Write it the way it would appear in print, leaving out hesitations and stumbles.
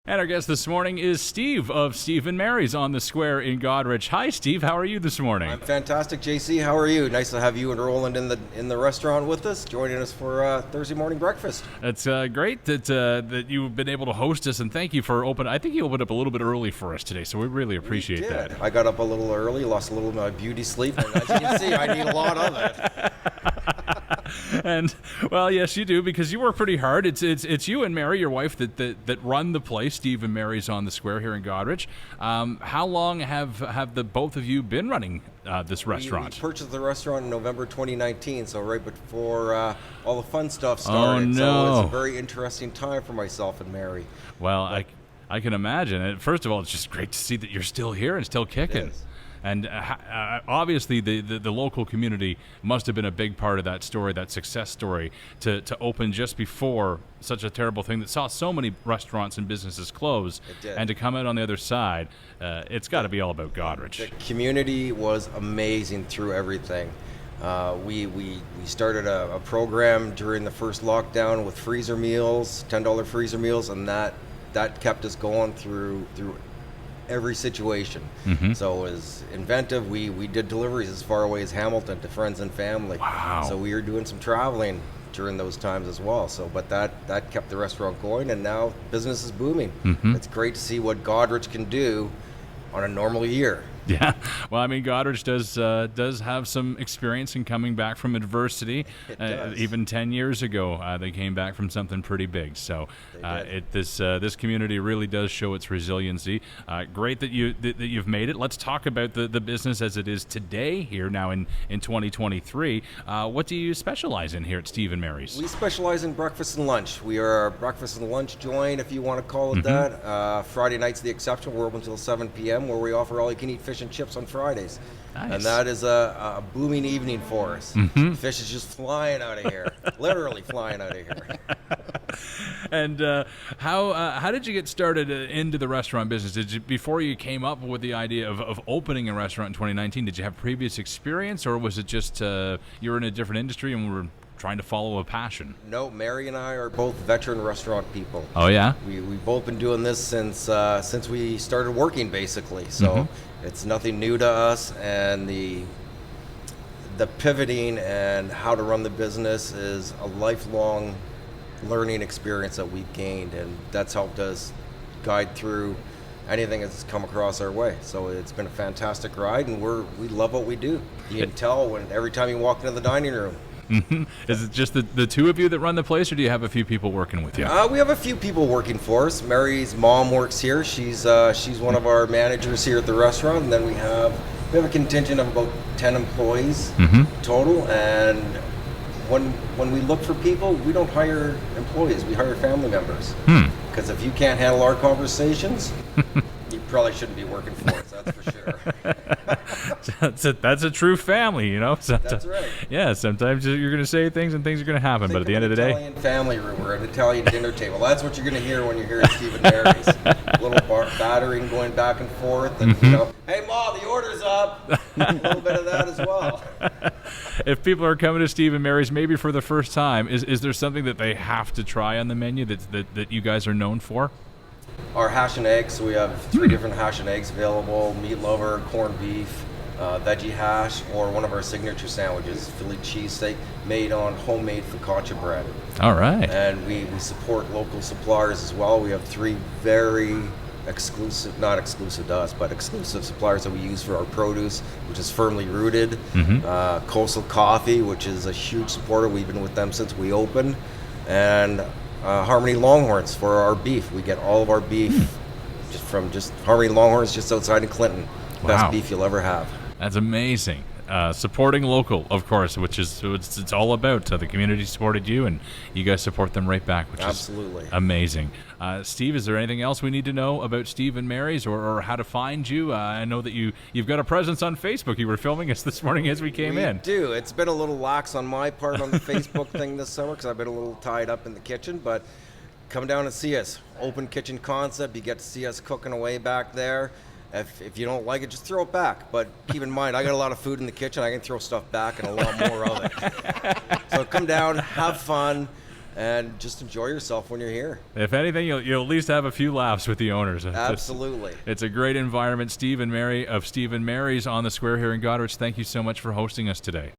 And our guest this morning is Steve of Steve and Mary's on the Square in Goderich. Hi, Steve. How are you this morning? I'm fantastic, JC. How are you? Nice to have you and Roland in the restaurant with us, joining us for Thursday morning breakfast. It's great that you've been able to host us, and thank you for opening. I think you opened up a little bit early for us today, so we really appreciate that. I got up a little early, lost a little of my beauty sleep, and as you can see, I need a lot of it. And well, yes, you do, because you work pretty hard. It's you and Mary, your wife, that run the place, Steve and Mary's on the Square here in Goderich. How long have the both of you been running this restaurant? We purchased the restaurant in November 2019, so right before all the fun stuff started. Oh, no. So it's a very interesting time for myself and Mary. Well, I can imagine. And first of all, it's just great to see that you're still here and still kicking. It is. And obviously, the local community must have been a big part of that story, that success story, to open just before such a terrible thing that saw so many restaurants and businesses close. It did. And to come out on the other side, it's got to be all about Goderich. The community was amazing through everything. We started a program during the first lockdown with freezer meals, $10 freezer meals, and that kept us going through every situation. Mm-hmm. So it was inventive. We did deliveries as far away as Hamilton to friends and family. Wow. So we were doing some traveling during those times as well. So, but that kept the restaurant going, and now business is booming. Mm-hmm. It's great to see what Goderich can do on a normal year. Yeah, well, I mean, Goderich does have some experience in coming back from adversity. It does. Even 10 years ago, they came back from something pretty big. So this community really does show its resiliency. Great that you've made it. Let's talk about the business as it is today here now in 2023. What do you specialize in here at Steve and Mary's? We specialize in breakfast and lunch. We are a breakfast and lunch joint, if you want to call it that. Friday night's the exception. We're open until 7 p.m. where we offer all-you-can-eat fish and chips on Fridays. Nice. And that is a booming evening for us. Mm-hmm. Fish is just flying out of here, literally flying out of here. And how did you get started into the restaurant business? Before you came up with the idea of opening a restaurant in 2019, did you have previous experience, or was it just you were in a different industry and were trying to follow a passion? No, Mary and I are both veteran restaurant people. Oh, yeah? We've both been doing this since we started working, basically. So it's nothing new to us, and the pivoting and how to run the business is a lifelong learning experience that we've gained, and that's helped us guide through anything that's come across our way. So it's been a fantastic ride, and we love what we do. You can tell every time you walk into the dining room. Mm-hmm. Is it just the two of you that run the place, or do you have a few people working with you? We have a few people working for us. Mary's mom works here. She's one of our managers here at the restaurant, and then we have a contingent of about 10 employees total. And when we look for people, we don't hire employees. We hire family members. Because if you can't handle our conversations, you probably shouldn't be working for us. That's for sure. That's a true family, you know. That's right. Yeah, sometimes you're going to say things and things are going to happen, but at the end of the day, Italian family room or an Italian dinner table. That's what you're going to hear when you're here at Steve and Mary's. A little battering going back and forth, and hey Ma, the order's up. A little bit of that as well. If people are coming to Steve and Mary's maybe for the first time, is there something that they have to try on the menu that you guys are known for? Our hash and eggs. So we have 3 different hash and eggs available: meat lover, corned beef, veggie hash, or one of our signature sandwiches, Philly cheesesteak, made on homemade focaccia bread. All right. And we support local suppliers as well. We have 3 very exclusive, not exclusive to us, but exclusive suppliers that we use for our produce, which is Firmly Rooted. Coastal Coffee, which is a huge supporter. We've been with them since we opened. And Harmony Longhorns for our beef. We get all of our beef from Harmony Longhorns just outside of Clinton. Best beef you'll ever have. That's amazing. Supporting local, of course, which is it's all about. The community supported you, and you guys support them right back, which Absolutely. is amazing. Steve, is there anything else we need to know about Steve and Mary's, or how to find you? I know that you've got a presence on Facebook. You were filming us this morning as we came in. We do. It's been a little lax on my part on the Facebook thing this summer because I've been a little tied up in the kitchen, but come down and see us. Open kitchen concept. You get to see us cooking away back there. If you don't like it, just throw it back. But keep in mind, I got a lot of food in the kitchen. I can throw stuff back and a lot more of it. So come down, have fun, and just enjoy yourself when you're here. If anything, you'll at least have a few laughs with the owners. Absolutely. It's a great environment. Steve and Mary of Steve and Mary's on the Square here in Goderich, thank you so much for hosting us today.